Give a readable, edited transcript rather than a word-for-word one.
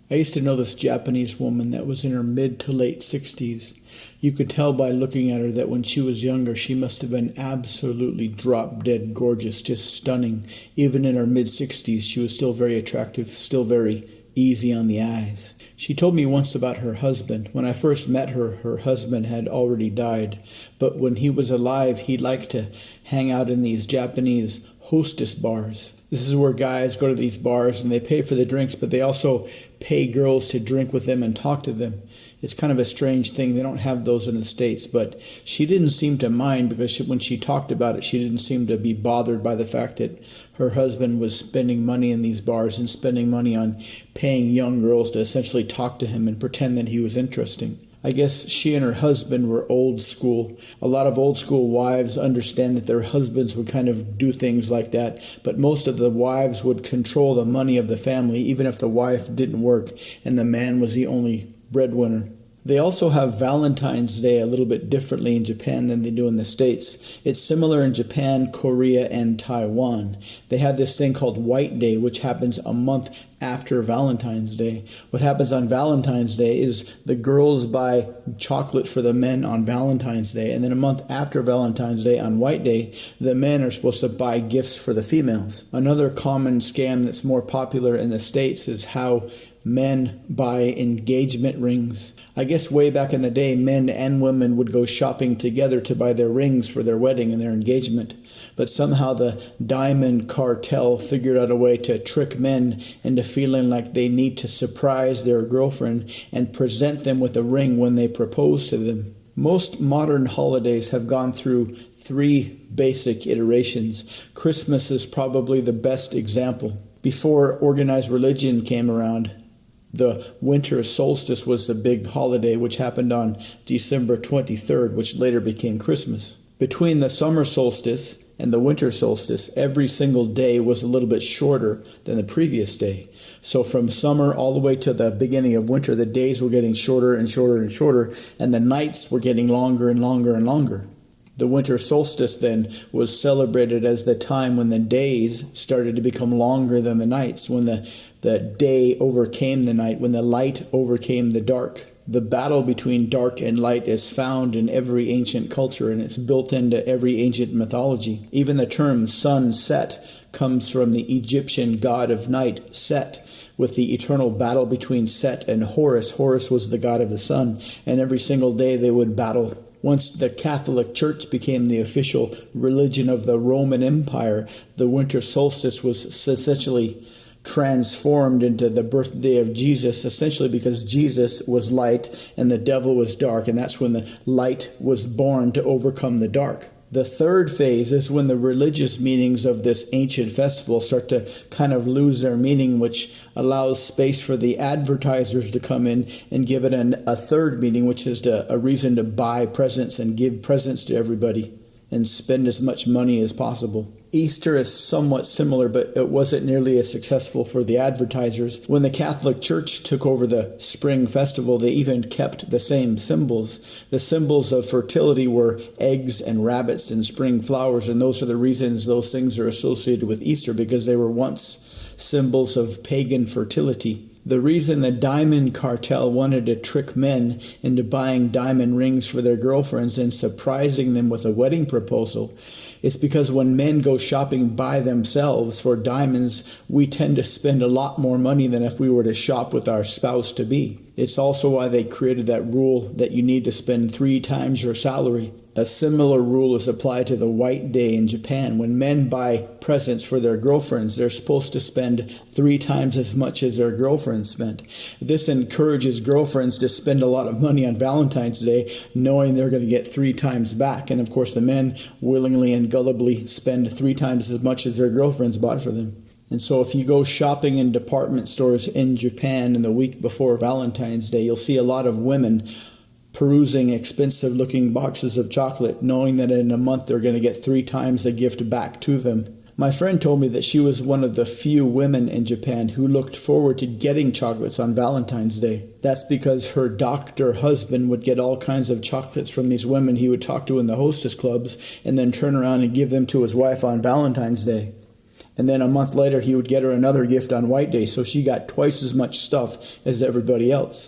I used to know this Japanese woman that was in her mid to late 60s. You could tell by looking at her that when she was younger, she must have been absolutely drop-dead gorgeous, just stunning. Even in her mid 60s, she was still very attractive, still very easy on the eyes. She told me once about her husband. When I first met her, her husband had already died. But when he was alive, he liked to hang out in these Japanese hostess bars. This is where guys go to these bars and they pay for the drinks, but they also pay girls to drink with them and talk to them. It's kind of a strange thing. They don't have those in the States, but she didn't seem to mind because when she talked about it, she didn't seem to be bothered by the fact that her husband was spending money in these bars and spending money on paying young girls to essentially talk to him and pretend that he was interesting. I guess she and her husband were old school. A lot of old school wives understand that their husbands would kind of do things like that, but most of the wives would control the money of the family, even if the wife didn't work and the man was the only breadwinner. They also have Valentine's Day a little bit differently in Japan than they do in the States. It's similar in Japan, Korea, and Taiwan. They have this thing called White Day, which happens a month after Valentine's Day. What happens on Valentine's Day is the girls buy chocolate for the men on Valentine's Day, and then a month after Valentine's Day, on White Day, the men are supposed to buy gifts for the females. Another common scam that's more popular in the States is how men buy engagement rings. I guess way back in the day, men and women would go shopping together to buy their rings for their wedding and their engagement. But somehow the diamond cartel figured out a way to trick men into feeling like they need to surprise their girlfriend and present them with a ring when they propose to them. Most modern holidays have gone through 3 basic iterations. Christmas is probably the best example. Before organized religion came around, the winter solstice was the big holiday, which happened on December 23rd, which later became Christmas. Between the summer solstice and the winter solstice, every single day was a little bit shorter than the previous day. So from summer all the way to the beginning of winter, the days were getting shorter and shorter and shorter, and the nights were getting longer and longer and longer. The winter solstice then was celebrated as the time when the days started to become longer than the nights, when the day overcame the night, when the light overcame the dark. The battle between dark and light is found in every ancient culture, and it's built into every ancient mythology. Even the term sunset comes from the Egyptian god of night, Set, with the eternal battle between Set and Horus. Horus was the god of the sun, and every single day they would battle. Once the Catholic Church became the official religion of the Roman Empire, the winter solstice was essentially transformed into the birthday of Jesus, essentially because Jesus was light and the devil was dark, and that's when the light was born to overcome the dark. The third phase is when the religious meanings of this ancient festival start to kind of lose their meaning, which allows space for the advertisers to come in and give it a third meaning, which is a reason to buy presents and give presents to everybody and spend as much money as possible. Easter is somewhat similar, but it wasn't nearly as successful for the advertisers. When the Catholic Church took over the spring festival, they even kept the same symbols. The symbols of fertility were eggs and rabbits and spring flowers, and those are the reasons those things are associated with Easter, because they were once symbols of pagan fertility. The reason the diamond cartel wanted to trick men into buying diamond rings for their girlfriends and surprising them with a wedding proposal is because when men go shopping by themselves for diamonds, we tend to spend a lot more money than if we were to shop with our spouse-to-be. It's also why they created that rule that you need to spend 3 times your salary. A similar rule is applied to the White Day in Japan. When men buy presents for their girlfriends, they're supposed to spend 3 times as much as their girlfriends spent. This encourages girlfriends to spend a lot of money on Valentine's Day, knowing they're going to get 3 times back. And of course, the men willingly and gullibly spend 3 times as much as their girlfriends bought for them. And so if you go shopping in department stores in Japan in the week before Valentine's Day, you'll see a lot of women perusing expensive-looking boxes of chocolate, knowing that in a month they're going to get 3 times the gift back to them. My friend told me that she was one of the few women in Japan who looked forward to getting chocolates on Valentine's Day. That's because her doctor husband would get all kinds of chocolates from these women he would talk to in the hostess clubs and then turn around and give them to his wife on Valentine's Day. And then a month later, he would get her another gift on White Day, so she got twice as much stuff as everybody else.